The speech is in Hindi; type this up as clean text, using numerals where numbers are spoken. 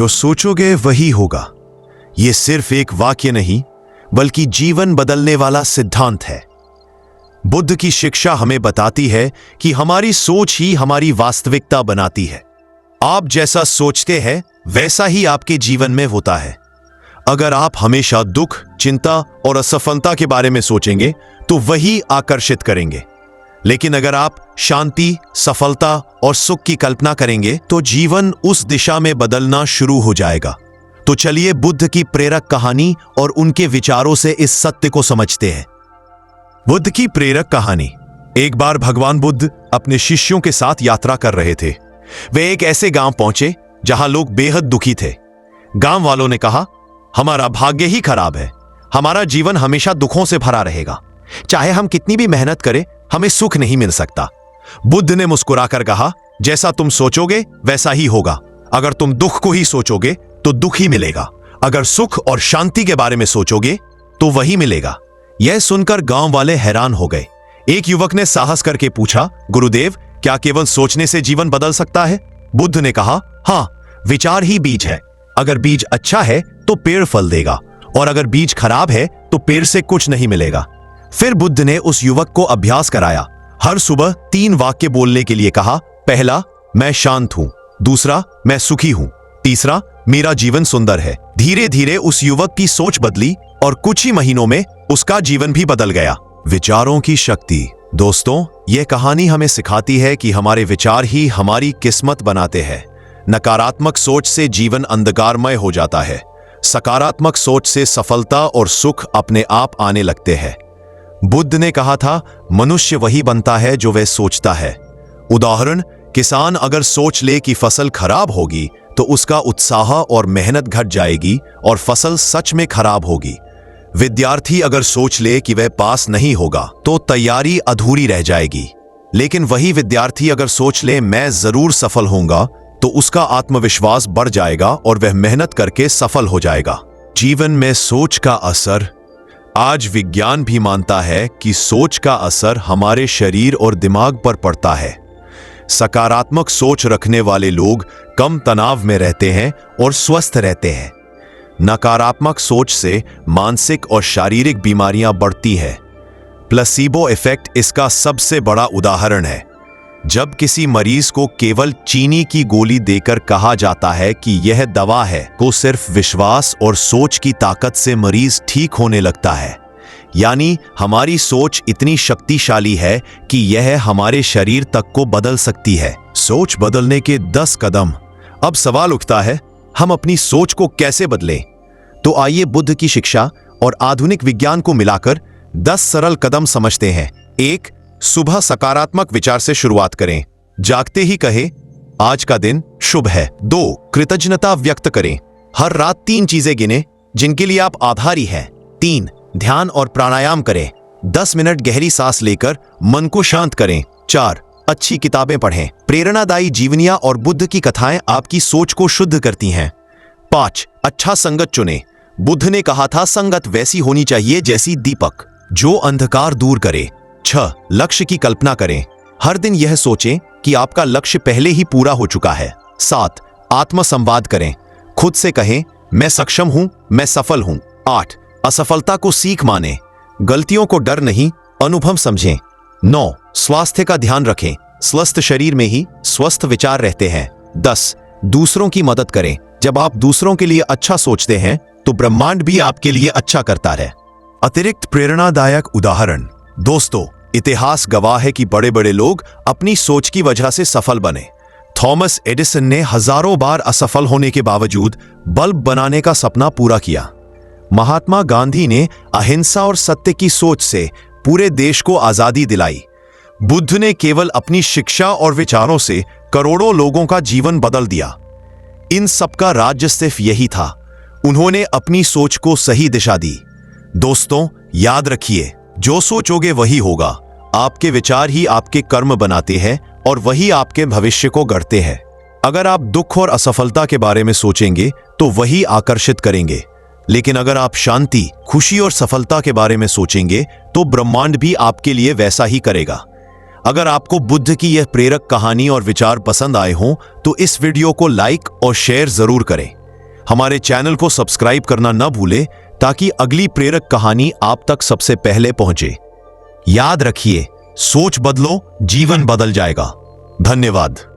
जो सोचोगे वही होगा। ये सिर्फ एक वाक्य नहीं, बल्कि जीवन बदलने वाला सिद्धांत है। बुद्ध की शिक्षा हमें बताती है कि हमारी सोच ही हमारी वास्तविकता बनाती है। आप जैसा सोचते हैं वैसा ही आपके जीवन में होता है। अगर आप हमेशा दुख, चिंता और असफलता के बारे में सोचेंगे तो वही आकर्षित करेंगे। लेकिन अगर आप शांति, सफलता और सुख की कल्पना करेंगे तो जीवन उस दिशा में बदलना शुरू हो जाएगा। तो चलिए बुद्ध की प्रेरक कहानी और उनके विचारों से इस सत्य को समझते हैं। बुद्ध की प्रेरक कहानी। एक बार भगवान बुद्ध अपने शिष्यों के साथ यात्रा कर रहे थे। वे एक ऐसे गांव पहुंचे जहां लोग बेहद दुखी थे। गांव वालों ने कहा, हमारा भाग्य ही खराब है, हमारा जीवन हमेशा दुखों से भरा रहेगा। चाहे हम कितनी भी मेहनत करें, हमें सुख नहीं मिल सकता। बुद्ध ने मुस्कुराकर कहा, जैसा तुम सोचोगे वैसा ही होगा। अगर तुम दुख को ही सोचोगे तो दुख ही मिलेगा। अगर सुख और शांति के बारे में सोचोगे तो वही मिलेगा। यह सुनकर गांव वाले हैरान हो गए। एक युवक ने साहस करके पूछा, गुरुदेव, क्या केवल सोचने से जीवन बदल सकता है? बुद्ध ने कहा, हां, विचार ही बीज है। अगर बीज अच्छा है तो पेड़ फल देगा, और अगर बीज खराब है तो पेड़ से कुछ नहीं मिलेगा। फिर बुद्ध ने उस युवक को अभ्यास कराया। हर सुबह 3 वाक्य बोलने के लिए कहा। पहला, मैं शांत हूं। दूसरा, मैं सुखी हूं। तीसरा, मेरा जीवन सुंदर है। धीरे धीरे उस युवक की सोच बदली और कुछ ही महीनों में उसका जीवन भी बदल गया। विचारों की शक्ति। दोस्तों, यह कहानी हमें सिखाती है कि हमारे विचार ही हमारी किस्मत बनाते हैं। नकारात्मक सोच से जीवन अंधकारमय हो जाता है। सकारात्मक सोच से सफलता और सुख अपने आप आने लगते हैं। बुद्ध ने कहा था, मनुष्य वही बनता है जो वह सोचता है। उदाहरण, किसान अगर सोच ले कि फसल खराब होगी तो उसका उत्साह और मेहनत घट जाएगी और फसल सच में खराब होगी। विद्यार्थी अगर सोच ले कि वह पास नहीं होगा तो तैयारी अधूरी रह जाएगी। लेकिन वही विद्यार्थी अगर सोच ले मैं जरूर सफल होऊंगा तो उसका आत्मविश्वास बढ़ जाएगा और वह मेहनत करके सफल हो जाएगा। जीवन में सोच का असर। आज विज्ञान भी मानता है कि सोच का असर हमारे शरीर और दिमाग पर पड़ता है। सकारात्मक सोच रखने वाले लोग कम तनाव में रहते हैं और स्वस्थ रहते हैं। नकारात्मक सोच से मानसिक और शारीरिक बीमारियां बढ़ती हैं। प्लेसिबो इफेक्ट इसका सबसे बड़ा उदाहरण है। जब किसी मरीज को केवल चीनी की गोली देकर कहा जाता है कि यह दवा है, तो सिर्फ विश्वास और सोच की ताकत से मरीज ठीक होने लगता है। यानी हमारी सोच इतनी शक्तिशाली है कि यह हमारे शरीर तक को बदल सकती है। सोच बदलने के 10 कदम। अब सवाल उठता है, हम अपनी सोच को कैसे बदलें? तो आइए बुद्ध की शिक्षा और आधुनिक विज्ञान को मिलाकर 10 सरल कदम समझते हैं। 1. सुबह सकारात्मक विचार से शुरुआत करें। जागते ही कहें, आज का दिन शुभ है। 2. कृतज्ञता व्यक्त करें। हर रात 3 चीजें गिने जिनके लिए आप आभारी हैं। 3. ध्यान और प्राणायाम करें। 10 मिनट गहरी सांस लेकर मन को शांत करें। 4. अच्छी किताबें पढ़ें। प्रेरणादायी जीवनियां और बुद्ध की कथाएं आपकी सोच को शुद्ध करती हैं। 5. अच्छा संगत चुनें। बुद्ध ने कहा था, संगत वैसी होनी चाहिए जैसी दीपक, जो अंधकार दूर करे। 6. लक्ष्य की कल्पना करें। हर दिन यह सोचें कि आपका लक्ष्य पहले ही पूरा हो चुका है। 7. आत्मसंवाद करें। खुद से कहें, मैं सक्षम हूं, मैं सफल हूं। 8. असफलता को सीख मानें। गलतियों को डर नहीं, अनुभव समझें। 9. स्वास्थ्य का ध्यान रखें। स्वस्थ शरीर में ही स्वस्थ विचार रहते हैं। 10. दूसरों की मदद करें। जब आप दूसरों के लिए अच्छा सोचते हैं तो ब्रह्मांड भी आपके लिए अच्छा करता है। अतिरिक्त प्रेरणादायक उदाहरण। दोस्तों, इतिहास गवाह है कि बड़े बड़े लोग अपनी सोच की वजह से सफल बने। थॉमस एडिसन ने हजारों बार असफल होने के बावजूद बल्ब बनाने का सपना पूरा किया। महात्मा गांधी ने अहिंसा और सत्य की सोच से पूरे देश को आजादी दिलाई। बुद्ध ने केवल अपनी शिक्षा और विचारों से करोड़ों लोगों का जीवन बदल दिया। इन सबका राज सिर्फ यही था, उन्होंने अपनी सोच को सही दिशा दी। दोस्तों, याद रखिए, जो सोचोगे वही होगा। आपके विचार ही आपके कर्म बनाते हैं और वही आपके भविष्य को गढ़ते हैं। अगर आप दुख और असफलता के बारे में सोचेंगे तो वही आकर्षित करेंगे। लेकिन अगर आप शांति, खुशी और सफलता के बारे में सोचेंगे तो ब्रह्मांड भी आपके लिए वैसा ही करेगा। अगर आपको बुद्ध की यह प्रेरक कहानी और विचार पसंद आए हों तो इस वीडियो को लाइक और शेयर जरूर करें। हमारे चैनल को सब्सक्राइब करना न भूले ताकि अगली प्रेरक कहानी आप तक सबसे पहले पहुंचे। याद रखिए, सोच बदलो, जीवन बदल जाएगा। धन्यवाद।